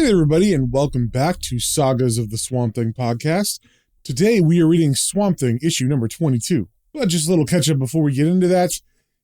Hey everybody, and welcome back to Sagas of the Swamp Thing podcast. Today we are reading Swamp Thing issue number 22. But just a little catch up before we get into that.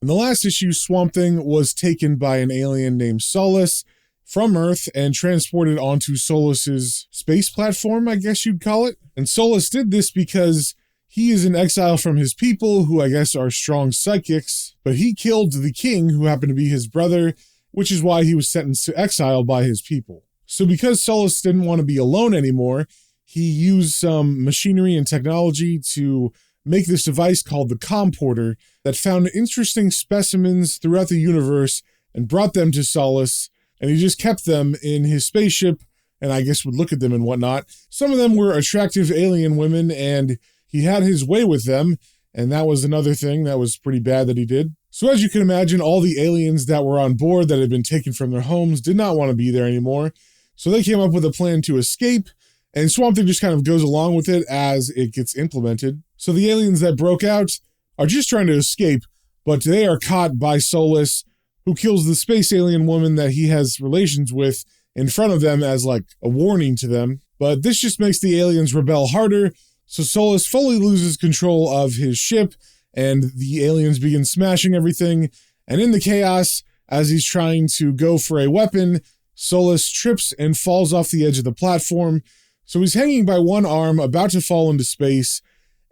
In the last issue, Swamp Thing was taken by an alien named Solus from Earth and transported onto Solus's space platform, I guess you'd call it. And Solus did this because he is in exile from his people, who I guess are strong psychics, but he killed the king, who happened to be his brother, which is why he was sentenced to exile by his people. So because Solus didn't want to be alone anymore, he used some machinery and technology to make this device called the Comporter that found interesting specimens throughout the universe and brought them to Solus, and he just kept them in his spaceship and I guess would look at them and whatnot. Some of them were attractive alien women, and he had his way with them, and that was another thing that was pretty bad that he did. So as you can imagine, all the aliens that were on board that had been taken from their homes did not want to be there anymore. So they came up with a plan to escape, and Swamp Thing just kind of goes along with it as it gets implemented. So the aliens that broke out are just trying to escape, but they are caught by Solus, who kills the space alien woman that he has relations with in front of them as like a warning to them. But this just makes the aliens rebel harder, so Solus fully loses control of his ship, and the aliens begin smashing everything. And in the chaos, as he's trying to go for a weapon, Solus trips and falls off the edge of the platform. So he's hanging by one arm, about to fall into space.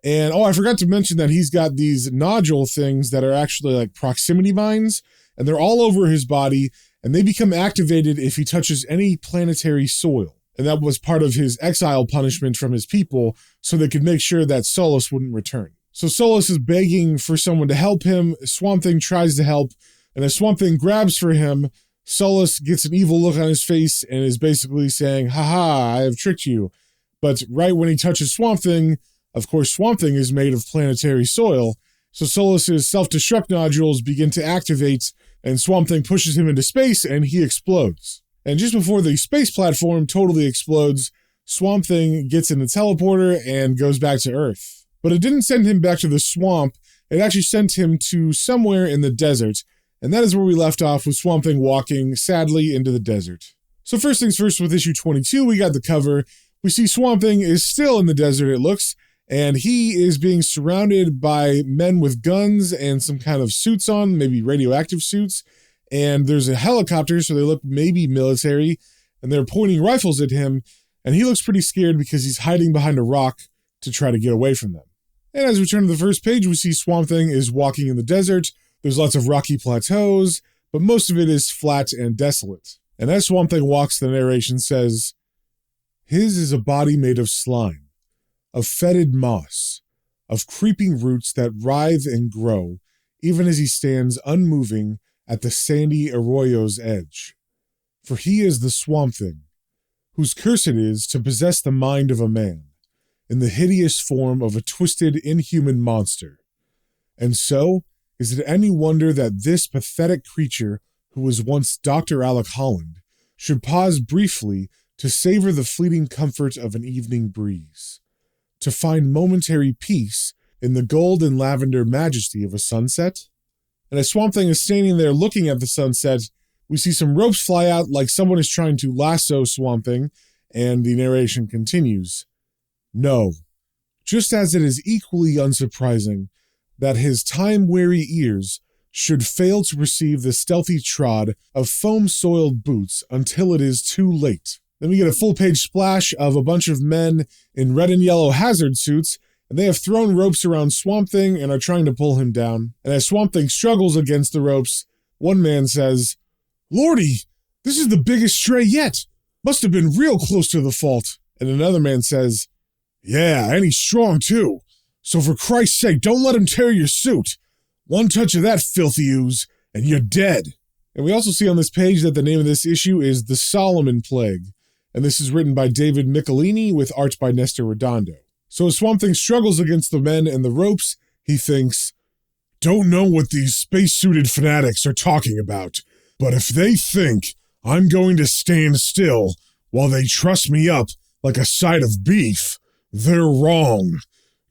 And, I forgot to mention that he's got these nodule things that are actually like proximity mines, and they're all over his body, and they become activated if he touches any planetary soil. And that was part of his exile punishment from his people, so they could make sure that Solus wouldn't return. So Solus is begging for someone to help him. Swamp Thing tries to help, and as Swamp Thing grabs for him, Solus gets an evil look on his face and is basically saying, haha, I have tricked you. But right when he touches Swamp Thing, of course Swamp Thing is made of planetary soil, so Solus's self-destruct nodules begin to activate, and Swamp Thing pushes him into space and he explodes. And just before the space platform totally explodes, Swamp Thing gets in the teleporter and goes back to Earth. But it didn't send him back to the swamp, it actually sent him to somewhere in the desert. And that is where we left off, with Swamp Thing walking, sadly, into the desert. So first things first, with issue 22, we got the cover. We see Swamp Thing is still in the desert, it looks, and he is being surrounded by men with guns and some kind of suits on, maybe radioactive suits. And there's a helicopter, so they look maybe military, and they're pointing rifles at him, and he looks pretty scared because he's hiding behind a rock to try to get away from them. And as we turn to the first page, we see Swamp Thing is walking in the desert. There's lots of rocky plateaus, but most of it is flat and desolate. And as Swamp Thing walks, the narration says, his is a body made of slime, of fetid moss, of creeping roots that writhe and grow, even as he stands unmoving at the sandy arroyo's edge. For he is the Swamp Thing, whose curse it is to possess the mind of a man, in the hideous form of a twisted, inhuman monster. And so, is it any wonder that this pathetic creature, who was once Dr. Alec Holland, should pause briefly to savor the fleeting comfort of an evening breeze, to find momentary peace in the gold and lavender majesty of a sunset? And as Swamp Thing is standing there looking at the sunset, we see some ropes fly out like someone is trying to lasso Swamp Thing, and the narration continues. No, just as it is equally unsurprising that his time-weary ears should fail to perceive the stealthy trod of foam-soiled boots until it is too late. Then we get a full-page splash of a bunch of men in red and yellow hazard suits, and they have thrown ropes around Swamp Thing and are trying to pull him down. And as Swamp Thing struggles against the ropes, one man says, Lordy, this is the biggest stray yet. Must have been real close to the fault. And another man says, yeah, and he's strong too. So for Christ's sake, don't let him tear your suit. One touch of that filthy ooze, and you're dead. And we also see on this page that the name of this issue is The Solomon Plague, and this is written by David Michelini with art by Nestor Redondo. So as Swamp Thing struggles against the men and the ropes, he thinks, don't know what these space-suited fanatics are talking about, but if they think I'm going to stand still while they truss me up like a side of beef, they're wrong.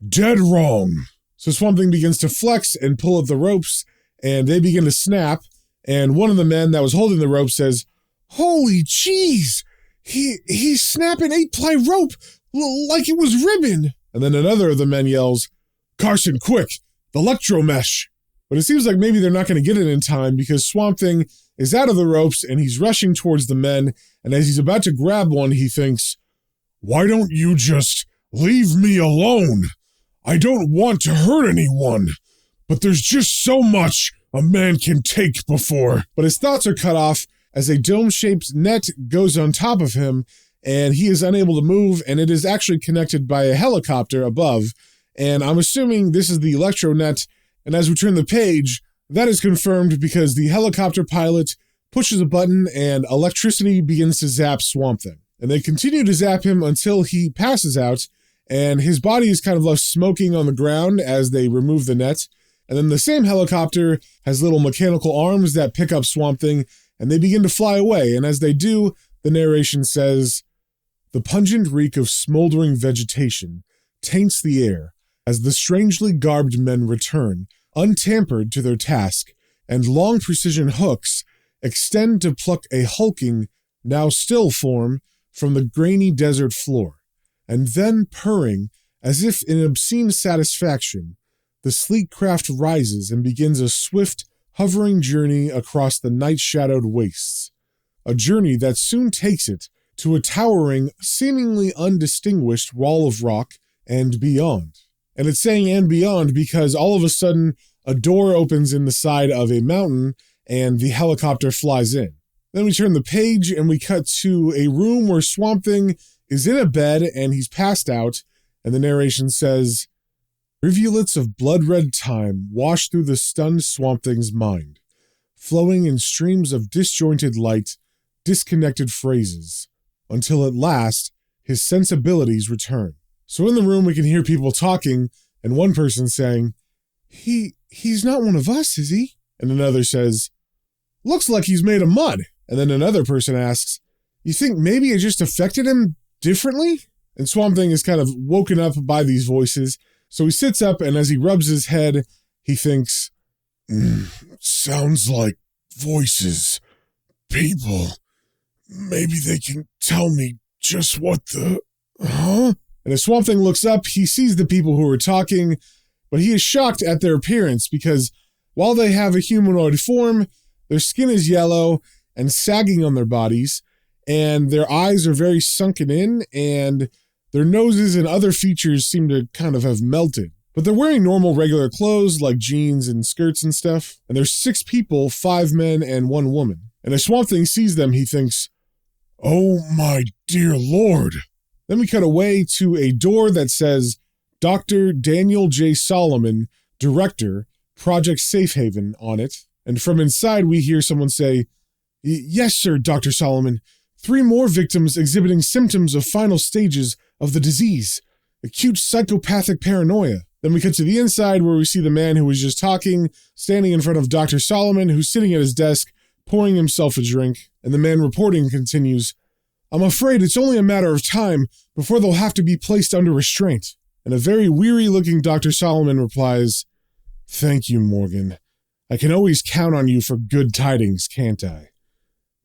Dead wrong. So Swamp Thing begins to flex and pull at the ropes, and they begin to snap, and one of the men that was holding the rope says, holy jeez, He's snapping 8-ply rope like it was ribbon. And then another of the men yells, Carson, quick, the electro mesh. But it seems like maybe they're not going to get it in time because Swamp Thing is out of the ropes and he's rushing towards the men. And as he's about to grab one, he thinks, why don't you just leave me alone? I don't want to hurt anyone, but there's just so much a man can take before. But his thoughts are cut off as a dome-shaped net goes on top of him, and he is unable to move, and it is actually connected by a helicopter above. And I'm assuming this is the electro net, and as we turn the page, that is confirmed because the helicopter pilot pushes a button and electricity begins to zap Swamp Thing. And they continue to zap him until he passes out, and his body is kind of left smoking on the ground as they remove the net. And then the same helicopter has little mechanical arms that pick up Swamp Thing, and they begin to fly away. And as they do, the narration says, the pungent reek of smoldering vegetation taints the air as the strangely garbed men return, untampered to their task, and long precision hooks extend to pluck a hulking, now still form from the grainy desert floor. And then purring, as if in obscene satisfaction, the sleek craft rises and begins a swift, hovering journey across the night-shadowed wastes. A journey that soon takes it to a towering, seemingly undistinguished wall of rock and beyond. And it's saying and beyond because all of a sudden, a door opens in the side of a mountain and the helicopter flies in. Then we turn the page and we cut to a room where Swamp Thing is in a bed and he's passed out, and the narration says, rivulets of blood-red time wash through the stunned Swamp Thing's mind, flowing in streams of disjointed light, disconnected phrases, until at last his sensibilities return. So in the room we can hear people talking, and one person saying, He's not one of us, is he? And another says, looks like he's made of mud. And then another person asks, you think maybe it just affected him differently? And Swamp Thing is kind of woken up by these voices. So he sits up, and as he rubs his head, he thinks, sounds like voices. People. Maybe they can tell me just what the... Huh? And as Swamp Thing looks up, he sees the people who are talking, but he is shocked at their appearance because while they have a humanoid form, their skin is yellow and sagging on their bodies, and their eyes are very sunken in, and their noses and other features seem to kind of have melted. But they're wearing normal regular clothes like jeans and skirts and stuff. And there's 6 people, 5 men and 1 woman. And as Swamp Thing sees them, he thinks, oh my dear Lord. Then we cut away to a door that says, Dr. Daniel J. Solomon, Director, Project Safe Haven on it. And from inside we hear someone say, yes, sir, Dr. Solomon. 3 more victims exhibiting symptoms of final stages of the disease, acute psychopathic paranoia. Then we cut to the inside where we see the man who was just talking, standing in front of Dr. Solomon, who's sitting at his desk, pouring himself a drink. And the man reporting continues, I'm afraid it's only a matter of time before they'll have to be placed under restraint. And a very weary-looking Dr. Solomon replies, thank you, Morgan. I can always count on you for good tidings, can't I?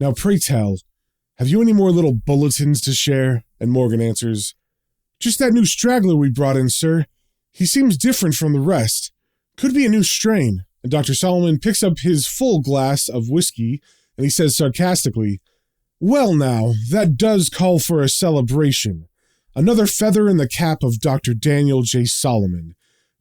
Now pray tell, have you any more little bulletins to share? And Morgan answers, just that new straggler we brought in, sir. He seems different from the rest. Could be a new strain. And Dr. Solomon picks up his full glass of whiskey, and he says sarcastically, well now, that does call for a celebration. Another feather in the cap of Dr. Daniel J. Solomon.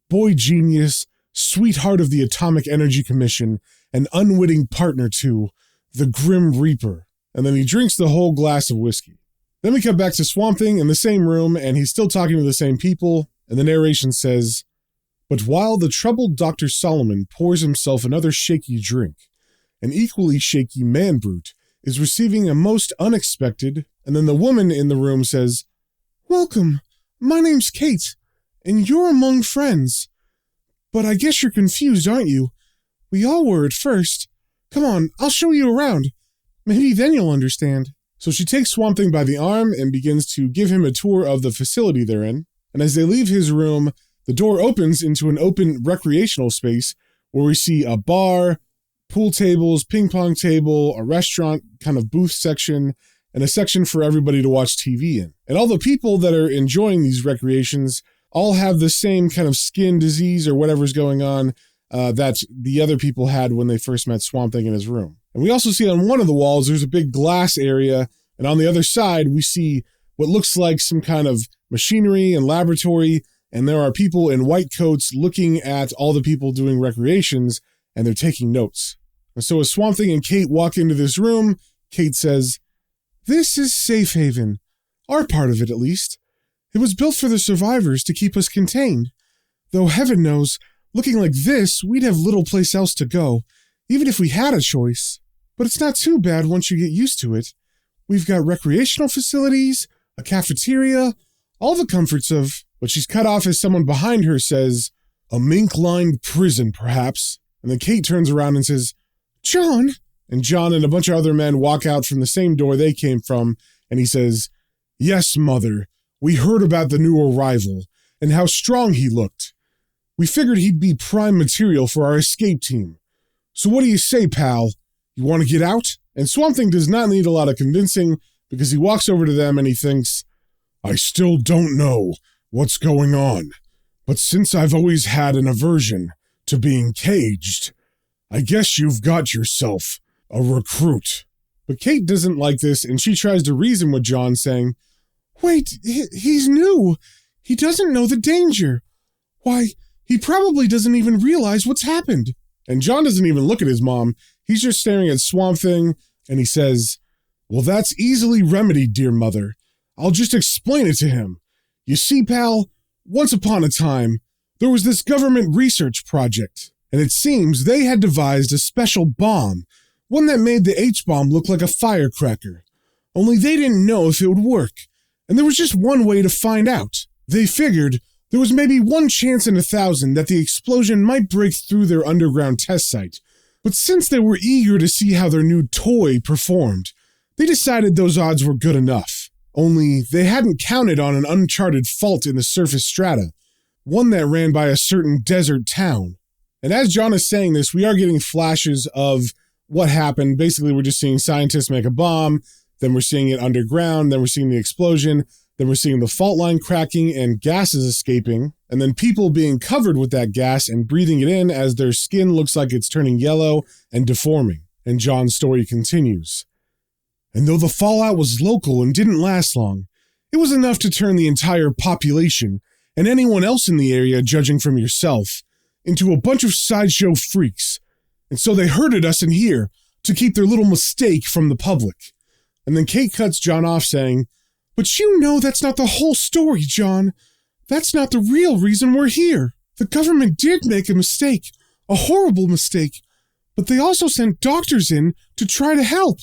Boy genius, sweetheart of the Atomic Energy Commission, and unwitting partner to the Grim Reaper. And then he drinks the whole glass of whiskey. Then we come back to Swamp Thing in the same room, and he's still talking to the same people, and the narration says, but while the troubled Dr. Solomon pours himself another shaky drink, an equally shaky man-brute is receiving a most unexpected, and then the woman in the room says, welcome, my name's Kate, and you're among friends. But I guess you're confused, aren't you? We all were at first. Come on, I'll show you around. Maybe then you'll understand. So she takes Swamp Thing by the arm and begins to give him a tour of the facility they're in. And as they leave his room, the door opens into an open recreational space where we see a bar, pool tables, ping pong table, a restaurant kind of booth section, and a section for everybody to watch TV in. And all the people that are enjoying these recreations all have the same kind of skin disease or whatever's going on that the other people had when they first met Swamp Thing in his room. And we also see on one of the walls, there's a big glass area, and on the other side, we see what looks like some kind of machinery and laboratory, and there are people in white coats looking at all the people doing recreations, and they're taking notes. And so as Swamp Thing and Kate walk into this room, Kate says, "This is Safe Haven. Our part of it, at least. It was built for the survivors to keep us contained. Though heaven knows, looking like this, we'd have little place else to go, even if we had a choice. But it's not too bad once you get used to it. We've got recreational facilities, a cafeteria, all the comforts of..." But she's cut off as someone behind her says, "A mink-lined prison, perhaps." And then Kate turns around and says, "John." And John and a bunch of other men walk out from the same door they came from, and he says, "Yes, Mother, we heard about the new arrival, and how strong he looked. We figured he'd be prime material for our escape team. So what do you say, pal? You want to get out?" And Swamp Thing does not need a lot of convincing, because he walks over to them and he thinks, "I still don't know what's going on, but since I've always had an aversion to being caged, I guess you've got yourself a recruit." But Kate doesn't like this, and she tries to reason with John, saying, "Wait, he's new. He doesn't know the danger. Why, he probably doesn't even realize what's happened." And John doesn't even look at his mom. He's just staring at Swamp Thing, and he says, "Well, that's easily remedied, dear mother. I'll just explain it to him. You see, pal, once upon a time, there was this government research project, and it seems they had devised a special bomb, one that made the H-bomb look like a firecracker. Only they didn't know if it would work, and there was just one way to find out. They figured there was maybe one chance in 1,000 that the explosion might break through their underground test site, but since they were eager to see how their new toy performed, they decided those odds were good enough. Only they hadn't counted on an uncharted fault in the surface strata, one that ran by a certain desert town." And as John is saying this, we are getting flashes of what happened. Basically, we're just seeing scientists make a bomb, then we're seeing it underground, then we're seeing the explosion, then we're seeing the fault line cracking and gases escaping, and then people being covered with that gas and breathing it in as their skin looks like it's turning yellow and deforming. And John's story continues. "And though the fallout was local and didn't last long, it was enough to turn the entire population, and anyone else in the area, judging from yourself, into a bunch of sideshow freaks. And so they herded us in here to keep their little mistake from the public." And then Kate cuts John off saying, "But you know that's not the whole story, John. That's not the real reason we're here. The government did make a mistake, a horrible mistake, but they also sent doctors in to try to help.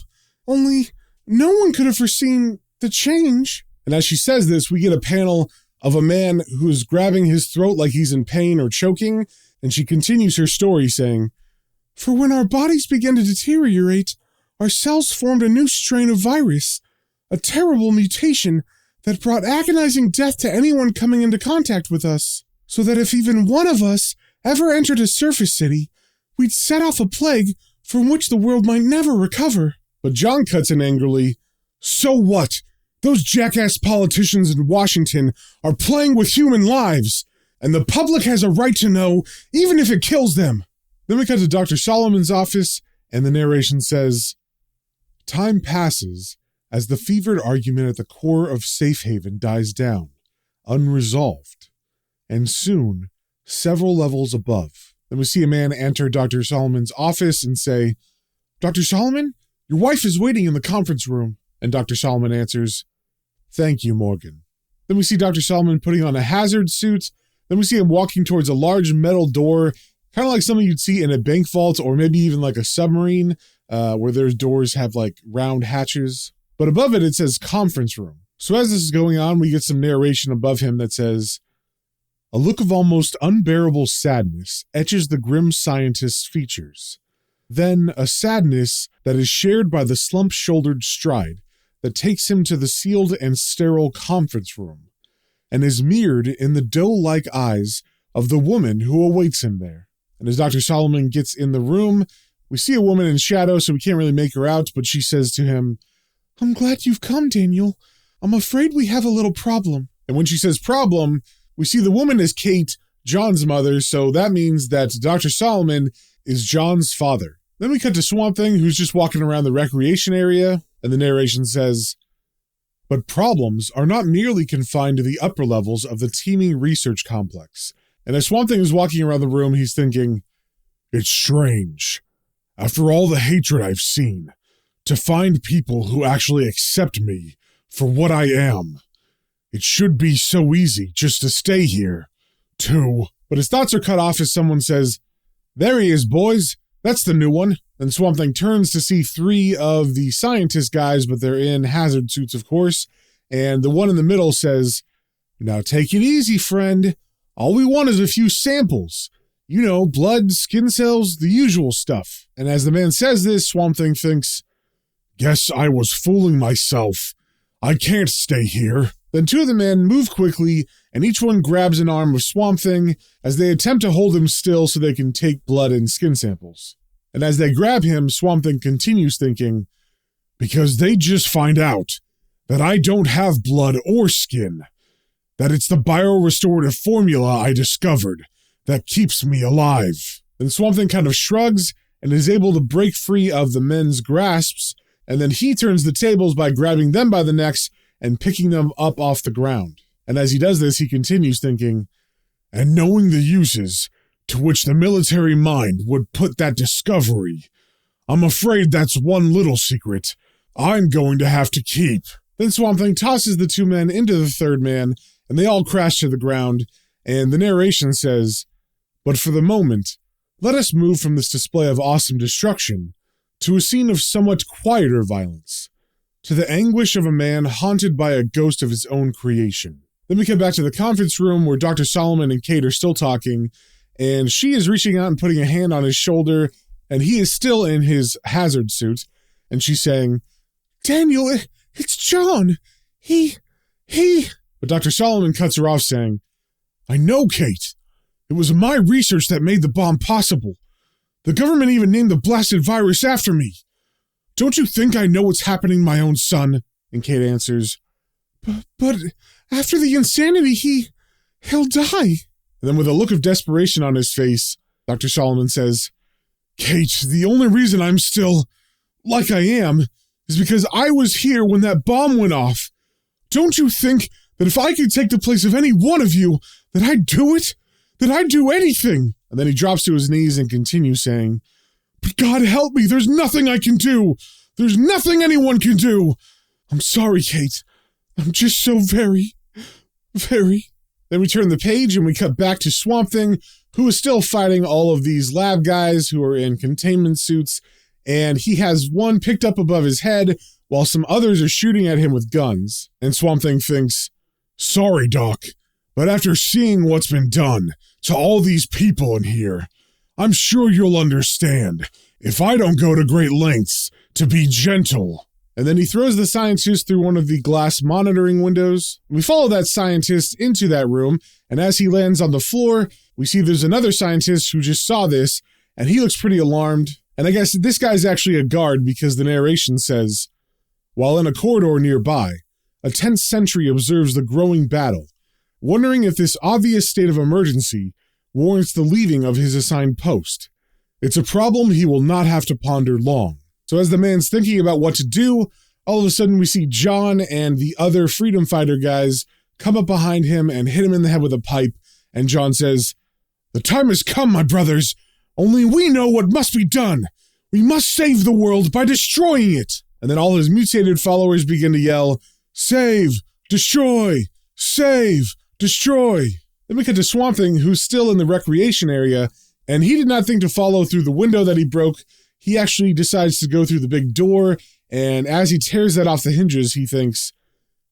Only no one could have foreseen the change." And as she says this, we get a panel of a man who's grabbing his throat like he's in pain or choking, and she continues her story saying, "For when our bodies began to deteriorate, our cells formed a new strain of virus, a terrible mutation that brought agonizing death to anyone coming into contact with us, so that if even one of us ever entered a surface city, we'd set off a plague from which the world might never recover." But John cuts in angrily, "So what? Those jackass politicians in Washington are playing with human lives, and the public has a right to know, even if it kills them." Then we cut to Dr. Solomon's office, and the narration says, "Time passes as the fevered argument at the core of Safe Haven dies down, unresolved, and soon, several levels above." Then we see a man enter Dr. Solomon's office and say, "Dr. Solomon, your wife is waiting in the conference room." And Dr. Solomon answers, "Thank you, Morgan." Then we see Dr. Solomon putting on a hazard suit. Then we see him walking towards a large metal door, kind of like something you'd see in a bank vault or maybe even like a submarine, where their doors have like round hatches. But above it, it says conference room. So as this is going on, we get some narration above him that says, "A look of almost unbearable sadness etches the grim scientist's features. Then a sadness that is shared by the slump-shouldered stride that takes him to the sealed and sterile conference room, and is mirrored in the doe-like eyes of the woman who awaits him there." And as Dr. Solomon gets in the room, we see a woman in shadow, so we can't really make her out, but she says to him, I'm glad you've come, Daniel. I'm afraid we have a little problem. And when she says problem, we see the woman is Kate, John's mother, so that means that Dr. Solomon is John's father. Then we cut to Swamp Thing, who's just walking around the recreation area, and the narration says, but problems are not merely confined to the upper levels of the teeming research complex. And as Swamp Thing is walking around the room, he's thinking, it's strange. After all the hatred I've seen, to find people who actually accept me for what I am. It should be so easy just to stay here, too. But his thoughts are cut off as someone says, there he is, boys. That's the new one. And Swamp Thing turns to see 3 of the scientist guys, but they're in hazard suits, of course. And the one in the middle says, now take it easy, friend. All we want is a few samples. You know, blood, skin cells, the usual stuff. And as the man says this, Swamp Thing thinks, guess I was fooling myself. I can't stay here. Then 2 of the men move quickly, and each one grabs an arm of Swamp Thing as they attempt to hold him still so they can take blood and skin samples. And as they grab him, Swamp Thing continues thinking, because they just find out that I don't have blood or skin, that it's the biorestorative formula I discovered that keeps me alive. And Swamp Thing kind of shrugs and is able to break free of the men's grasps, and then he turns the tables by grabbing them by the necks and picking them up off the ground. And as he does this, he continues thinking, and knowing the uses to which the military mind would put that discovery, I'm afraid that's one little secret I'm going to have to keep. Then Swamp Thing tosses the 2 men into the 3rd man, and they all crash to the ground, and the narration says, but for the moment, let us move from this display of awesome destruction to a scene of somewhat quieter violence, to the anguish of a man haunted by a ghost of his own creation. Then we come back to the conference room where Dr. Solomon and Kate are still talking, and she is reaching out and putting a hand on his shoulder, and he is still in his hazard suit, and she's saying, Daniel, it's John. He... But Dr. Solomon cuts her off saying, I know, Kate. It was my research that made the bomb possible. The government even named the blasted virus after me. Don't you think I know what's happening to my own son? And Kate answers, But after the insanity, he'll die. And then with a look of desperation on his face, Dr. Solomon says, Kate, the only reason I'm still like I am is because I was here when that bomb went off. Don't you think that if I could take the place of any one of you, that I'd do it? That I'd do anything? And then he drops to his knees and continues saying, but God help me, there's nothing I can do. There's nothing anyone can do. I'm sorry, Kate. I'm just so very. Then we turn the page and we cut back to Swamp Thing, who is still fighting all of these lab guys who are in containment suits, and he has one picked up above his head while some others are shooting at him with guns. And Swamp Thing thinks, sorry, Doc, but after seeing what's been done to all these people in here, I'm sure you'll understand if I don't go to great lengths to be gentle. And then he throws the scientist through one of the glass monitoring windows. We follow that scientist into that room, and as he lands on the floor, we see there's another scientist who just saw this, and he looks pretty alarmed. And I guess this guy's actually a guard because the narration says, while in a corridor nearby, a tense sentry observes the growing battle, wondering if this obvious state of emergency warrants the leaving of his assigned post. It's a problem he will not have to ponder long. So as the man's thinking about what to do, all of a sudden we see John and the other freedom fighter guys come up behind him and hit him in the head with a pipe, and John says, the time has come, my brothers. Only we know what must be done. We must save the world by destroying it. And then all his mutated followers begin to yell, save, destroy, save, destroy. Then we cut to Swamp Thing, who's still in the recreation area, and he did not think to follow through the window that he broke. He actually decides to go through the big door, and as he tears that off the hinges, he thinks,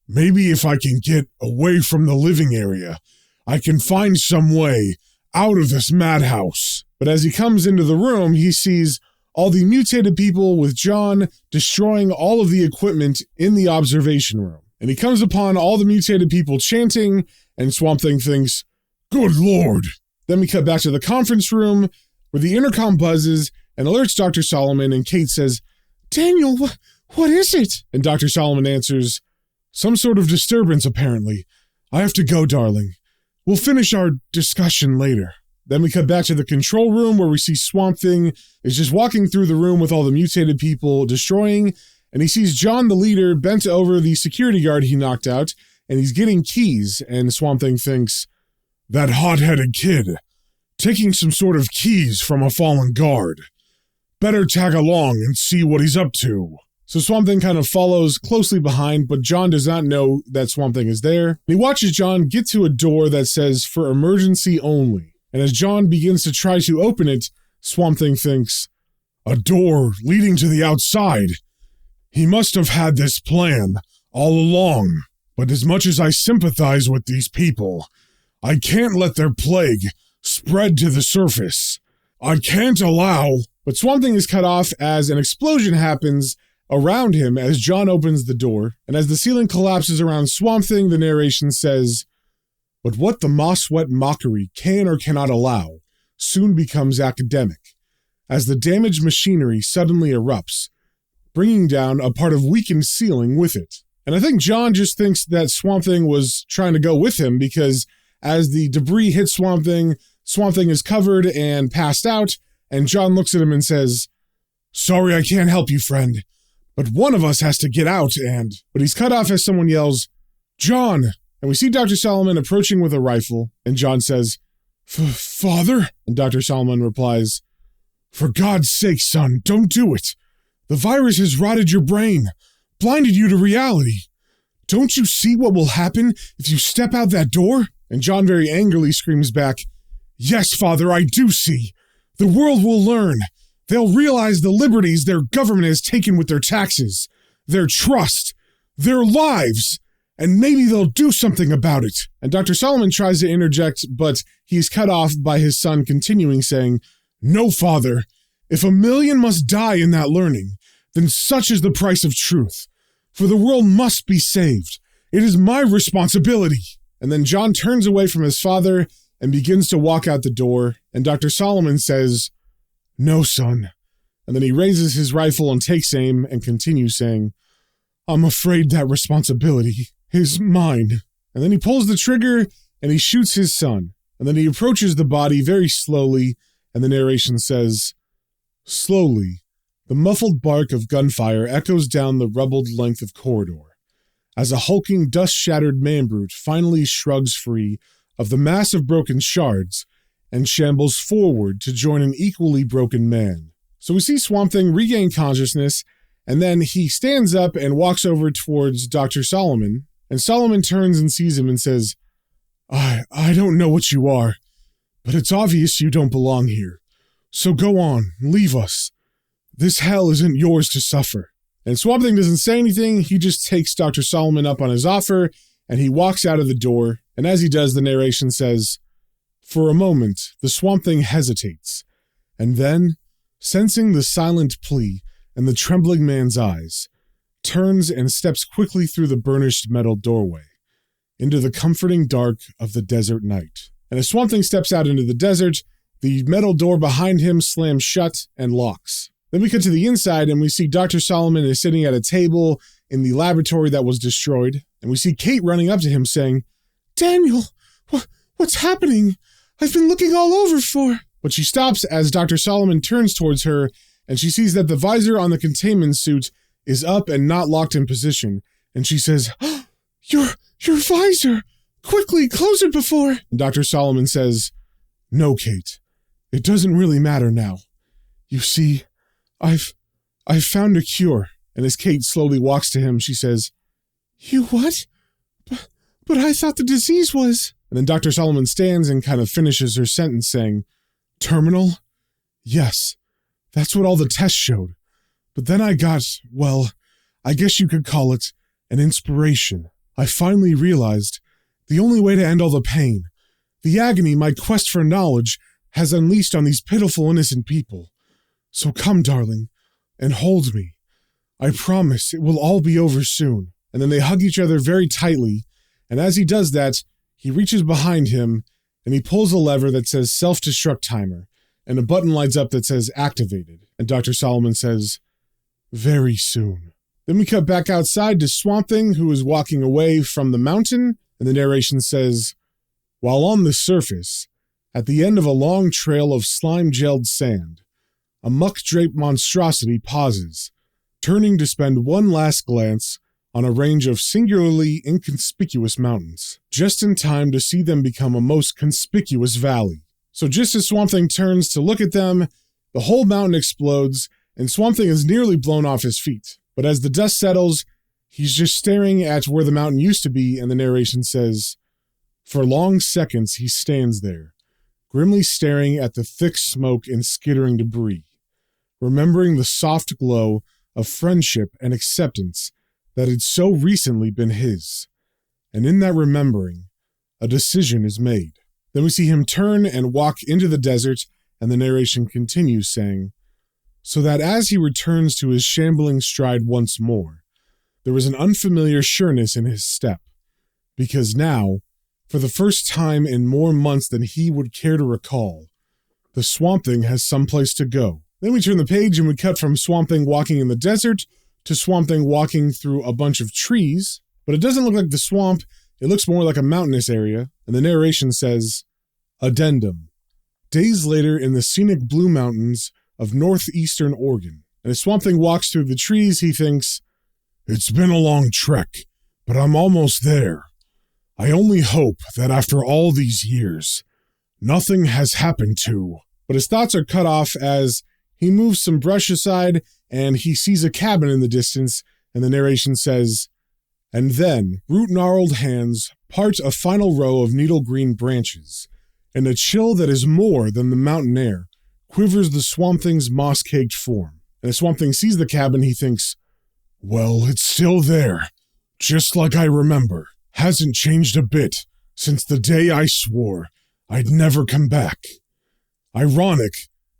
maybe if I can get away from the living area, I can find some way out of this madhouse. But as he comes into the room, he sees all the mutated people with John destroying all of the equipment in the observation room. And he comes upon all the mutated people chanting, and Swamp Thing thinks, good Lord. Then we cut back to the conference room, where the intercom buzzes and alerts Dr. Solomon, and Kate says, Daniel, "What is it?" And Dr. Solomon answers, "Some sort of disturbance, apparently. I have to go, darling. We'll finish our discussion later." Then we cut back to the control room where we see Swamp Thing is just walking through the room with all the mutated people destroying, and he sees John, the leader, bent over the security guard he knocked out, and he's getting keys, and Swamp Thing thinks, "That hot-headed kid, taking some sort of keys from a fallen guard. Better tag along and see what he's up to." So Swamp Thing kind of follows closely behind, but John does not know that Swamp Thing is there. He watches John get to a door that says, "For emergency only." And as John begins to try to open it, Swamp Thing thinks, "A door leading to the outside. He must have had this plan all along. But as much as I sympathize with these people, I can't let their plague spread to the surface. I can't allow..." But Swamp Thing is cut off as an explosion happens around him as John opens the door, and as the ceiling collapses around Swamp Thing, the narration says, "But what the moss-wet mockery can or cannot allow soon becomes academic, as the damaged machinery suddenly erupts, bringing down a part of weakened ceiling with it." And I think John just thinks that Swamp Thing was trying to go with him, because as the debris hits Swamp Thing is covered and passed out, and John looks at him and says, "Sorry I can't help you, friend, but one of us has to get out and..." But he's cut off as someone yells, "John!" And we see Dr. Solomon approaching with a rifle, and John says, "Father?" And Dr. Solomon replies, "For God's sake, son, don't do it. The virus has rotted your brain, blinded you to reality. Don't you see what will happen if you step out that door?" And John very angrily screams back, "Yes, Father, I do see. The world will learn. They'll realize the liberties their government has taken with their taxes, their trust, their lives, and maybe they'll do something about it." And Dr. Solomon tries to interject, but he's cut off by his son continuing saying, "No, Father. If 1,000,000 must die in that learning, then such is the price of truth. For the world must be saved. It is my responsibility." And then John turns away from his father and begins to walk out the door, and Dr. Solomon says, "No, son." And then he raises his rifle and takes aim and continues saying, "I'm afraid that responsibility is mine." And then he pulls the trigger and he shoots his son. And then he approaches the body very slowly, and the narration says, "Slowly, the muffled bark of gunfire echoes down the rubbled length of corridor, as a hulking, dust-shattered man-brute finally shrugs free of the mass of broken shards and shambles forward to join an equally broken man." So we see Swamp Thing regain consciousness, and then he stands up and walks over towards Dr. Solomon, and Solomon turns and sees him and says, I don't know what you are, but it's obvious you don't belong here. So go on, leave us. This hell isn't yours to suffer." And Swamp Thing doesn't say anything, he just takes Dr. Solomon up on his offer, and he walks out of the door, and as he does, the narration says, "For a moment, the Swamp Thing hesitates, and then, sensing the silent plea in the trembling man's eyes, turns and steps quickly through the burnished metal doorway, into the comforting dark of the desert night." And as Swamp Thing steps out into the desert, the metal door behind him slams shut and locks. Then we cut to the inside, and we see Dr. Solomon is sitting at a table in the laboratory that was destroyed, and we see Kate running up to him saying, "Daniel, what's happening? I've been looking all over for..." But she stops as Dr. Solomon turns towards her, and she sees that the visor on the containment suit is up and not locked in position, and she says, Your visor! Quickly, close it before..." And Dr. Solomon says, "No, Kate, it doesn't really matter now. You see, I've found a cure." And as Kate slowly walks to him, she says, "You what? But I thought the disease was..." And then Dr. Solomon stands and kind of finishes her sentence saying, "Terminal? Yes, that's what all the tests showed. But then I got, well, I guess you could call it an inspiration. I finally realized the only way to end all the pain, the agony my quest for knowledge has unleashed on these pitiful innocent people. So come, darling, and hold me. I promise it will all be over soon." And then they hug each other very tightly, and as he does that, he reaches behind him, and he pulls a lever that says self-destruct timer, and a button lights up that says activated, and Dr. Solomon says, "Very soon." Then we cut back outside to Swamp Thing, who is walking away from the mountain, and the narration says, while on the surface, at the end of a long trail of slime-gelled sand, a muck-draped monstrosity pauses, turning to spend one last glance on a range of singularly inconspicuous mountains, just in time to see them become a most conspicuous valley. So just as Swamp Thing turns to look at them, the whole mountain explodes, and Swamp Thing is nearly blown off his feet. But as the dust settles, he's just staring at where the mountain used to be, and the narration says, for long seconds he stands there, grimly staring at the thick smoke and skittering debris, remembering the soft glow of friendship and acceptance that had so recently been his. And in that remembering, a decision is made. Then we see him turn and walk into the desert, and the narration continues saying, so that as he returns to his shambling stride once more, there was an unfamiliar sureness in his step, because now, for the first time in more months than he would care to recall, the Swamp Thing has someplace to go. Then we turn the page and we cut from Swamp Thing walking in the desert to Swamp Thing walking through a bunch of trees, but it doesn't look like the swamp, it looks more like a mountainous area, and the narration says, Addendum. Days later in the scenic Blue Mountains of northeastern Oregon, and as Swamp Thing walks through the trees, he thinks, it's been a long trek, but I'm almost there. I only hope that after all these years, nothing has happened to... But his thoughts are cut off as he moves some brush aside and he sees a cabin in the distance, and the narration says, and then root-gnarled hands part a final row of needle-green branches, and a chill that is more than the mountain air quivers the Swamp Thing's moss-caked form. And as Swamp Thing sees the cabin, he thinks, well, it's still there, just like I remember. Hasn't changed a bit since the day I swore I'd never come back. Ironic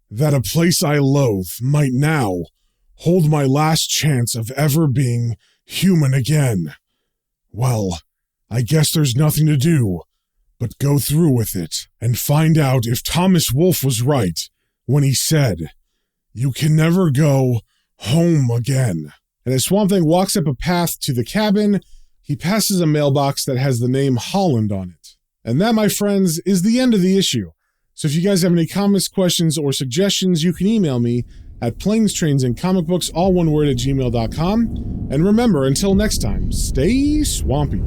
that a place I loathe might now hold my last chance of ever being human again. Well, I guess there's nothing to do but go through with it and find out if Thomas Wolfe was right when he said, you can never go home again. And as Swamp Thing walks up a path to the cabin, he passes a mailbox that has the name Holland on it. And that, my friends, is the end of the issue. So if you guys have any comments, questions, or suggestions, you can email me at planestrains and comicbooks, all one word, at gmail.com. And remember, until next time, stay swampy.